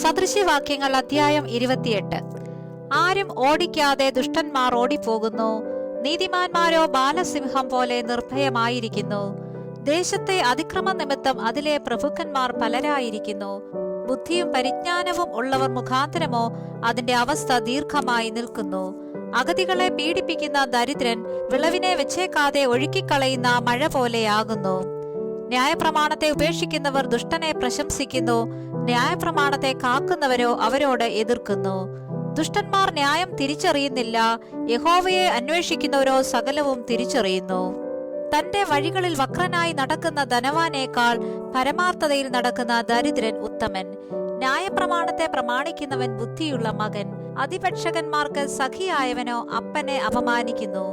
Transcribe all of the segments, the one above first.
സദൃശ്യവാക്യങ്ങൾ അധ്യായം 28. ആരും ഓടിക്കാതെ ദുഷ്ടന്മാർ ഓടിപ്പോകുന്നു, നീതിമാന്മാരോ ബാലസിംഹം പോലെ നിർഭയമായിരിക്കുന്നു. ദേശത്തെ അതിക്രമ നിമിത്തം അതിലെ പ്രഭുക്കന്മാർ പലരായിരിക്കുന്നു. ബുദ്ധിയും പരിജ്ഞാനവും ഉള്ളവർ മുഖാന്തരമോ അതിന്റെ അവസ്ഥ ദീർഘമായി നിൽക്കുന്നു. അഗതികളെ പീഡിപ്പിക്കുന്ന ദരിദ്രൻ വിളവിനെ വെച്ചേക്കാതെ ഒഴുക്കിക്കളയുന്ന മഴ പോലെയാകുന്നു. ന്യായപ്രമാണത്തെ ഉപേക്ഷിക്കുന്നവർ ദുഷ്ടനെ പ്രശംസിക്കുന്നു, ന്യായപ്രമാണത്തെ കാക്കുന്നവരോ അവരോട് എതിർക്കുന്നു. ദുഷ്ടന്മാർ ന്യായം തിരിച്ചറിയുന്നില്ല, യഹോവയെ അന്വേഷിക്കുന്നവരോ സകലവും തിരിച്ചറിയുന്നു. തന്റെ വഴികളിൽ വക്രനായി നടക്കുന്ന ധനവാനേക്കാൾ പരമാർത്ഥതയിൽ നടക്കുന്ന ദരിദ്രൻ ഉത്തമൻ. ന്യായപ്രമാണത്തെ പ്രമാണിക്കുന്നവൻ ബുദ്ധിയുള്ള മകൻ. അതിപക്ഷകന്മാർക്ക് സഖിയായവനോ അപ്പനെ അപമാനിക്കുന്നു.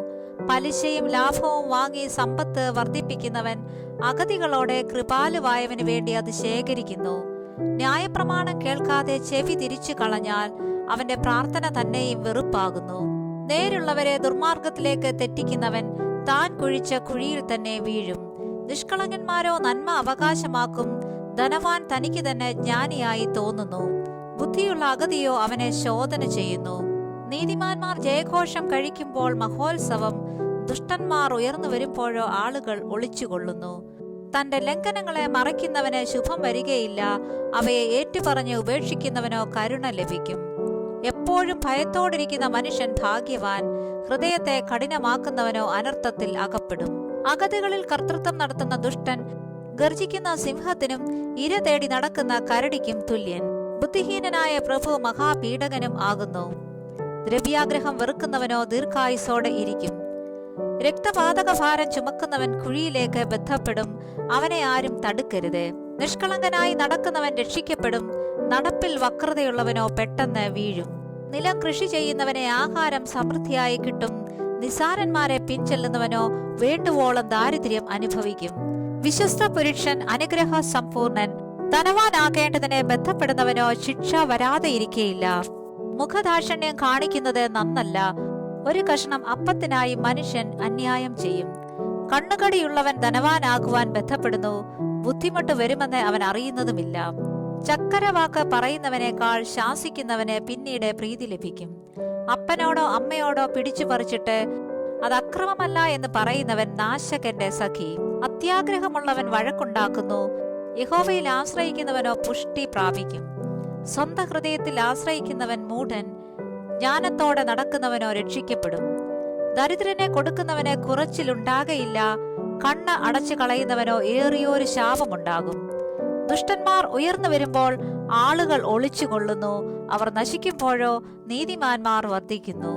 പലിശയും ലാഭവും വാങ്ങി സമ്പത്ത് വർദ്ധിപ്പിക്കുന്നവൻ അഗതികളോടെ കൃപാലുവായവന് വേണ്ടി അത് ശേഖരിക്കുന്നു. ന്യായപ്രമാണം കേൾക്കാതെ ചെവി തിരിച്ചു കളഞ്ഞാൽ അവന്റെ പ്രാർത്ഥന തന്നെയും വെറുപ്പാകുന്നു. നേരുള്ളവരെ ദുർമാർഗത്തിലേക്ക് തെറ്റിക്കുന്നവൻ താൻ കുഴിച്ച കുഴിയിൽ തന്നെ വീഴും. നിഷ്കളങ്കന്മാരോ നന്മ അവകാശമാക്കും, ധനവാൻ തനിക്ക് തന്നെ ജ്ഞാനിയായി തോന്നുന്നു. ബുദ്ധിയുള്ള അഗതിയോ അവനെ ശോധന ചെയ്യുന്നു. നീതിമാന്മാർ ജയഘോഷം കഴിക്കുമ്പോൾ മഹോത്സവം, ദുഷ്ടന്മാർ ഉയർന്നു വരുമ്പോഴോ ആളുകൾ ഒളിച്ചുകൊള്ളുന്നു. തന്റെ ലംഘനങ്ങളെ മറയ്ക്കുന്നവന് ശുഭം വരികയില്ല, അവയെ ഏറ്റുപറഞ്ഞ് ഉപേക്ഷിക്കുന്നവനോ കരുണ ലഭിക്കും. എപ്പോഴും ഭയത്തോടിരിക്കുന്ന മനുഷ്യൻ ഭാഗ്യവാൻ, ഹൃദയത്തെ കഠിനമാക്കുന്നവനോ അനർത്ഥത്തിൽ അകപ്പെടും. അഗതികളിൽ കർത്തൃത്വം നടത്തുന്ന ദുഷ്ടൻ ഗർജിക്കുന്ന സിംഹത്തിനും ഇര തേടി നടക്കുന്ന കരടിക്കും തുല്യൻ. ബുദ്ധിഹീനനായ പ്രഭു മഹാപീഡകനും ആകുന്നു. ദ്രവ്യാഗ്രഹം വെറുക്കുന്നവനോ ദീർഘായുസോടെ ഇരിക്കും. രക്തപാതക ഭാരം ചുമക്കുന്നവൻ കുഴിയിലേക്ക് ബന്ധപ്പെടും, അവനെ ആരും തടുക്കരുത്. നിഷ്കളങ്കനായി നടക്കുന്നവൻ രക്ഷിക്കപ്പെടും, നടപ്പിൽ വക്രതയുള്ളവനോ പെട്ടെന്ന് വീഴും. നിലം കൃഷി ചെയ്യുന്നവനെ ആഹാരം സമൃദ്ധിയായി കിട്ടും, നിസാരന്മാരെ പിൻചെല്ലുന്നവനോ വേണ്ടുവോളം ദാരിദ്ര്യം അനുഭവിക്കും. വിശ്വസ്ത പുരുഷൻ അനുഗ്രഹ സമ്പൂർണൻ, ധനവാനാകേണ്ടതിനെ ബന്ധപ്പെടുന്നവനോ ശിക്ഷ വരാതെ ഇരിക്കയില്ല. മുഖദാക്ഷിണ്യം കാണിക്കുന്നത് നന്നല്ല, ഒരു കഷണം അപ്പത്തിനായി മനുഷ്യൻ അന്യായം ചെയ്യും. കണ്ണുകടിയുള്ളവൻ ധനവാനാകുവാൻ ബന്ധപ്പെടുന്നു, ബുദ്ധിമുട്ട് വരുമെന്ന് അവൻ അറിയുന്നതുമില്ല. ചക്കരവാക്ക് പറയുന്നവനേക്കാൾ ശാസിക്കുന്നവന് പിന്നീട് പ്രീതി ലഭിക്കും. അപ്പനോടോ അമ്മയോടോ പിടിച്ചു പറിച്ചിട്ട് അത് അക്രമമല്ല എന്ന് പറയുന്നവൻ നാശകന്റെ സഖി. അത്യാഗ്രഹമുള്ളവൻ വഴക്കുണ്ടാക്കുന്നു, യഹോവയിൽ ആശ്രയിക്കുന്നവനോ പുഷ്ടി പ്രാപിക്കും. സ്വന്തം ഹൃദയത്തിൽ ആശ്രയിക്കുന്നവൻ മൂഢൻ, ജ്ഞാനത്തോടെ നടക്കുന്നവനോ രക്ഷിക്കപ്പെടും. ദരിദ്രനെ കൊടുക്കുന്നവന് കുറച്ചിലുണ്ടാകയില്ല, കണ്ണ് അടച്ചു കളയുന്നവനോ ഏറിയൊരു ശാപമുണ്ടാകും. ദുഷ്ടന്മാർ ഉയർന്നു വരുമ്പോൾ ആളുകൾ ഒളിച്ചുകൊള്ളുന്നു, അവർ നശിക്കുമ്പോഴോ നീതിമാന്മാർ വർദ്ധിക്കുന്നു.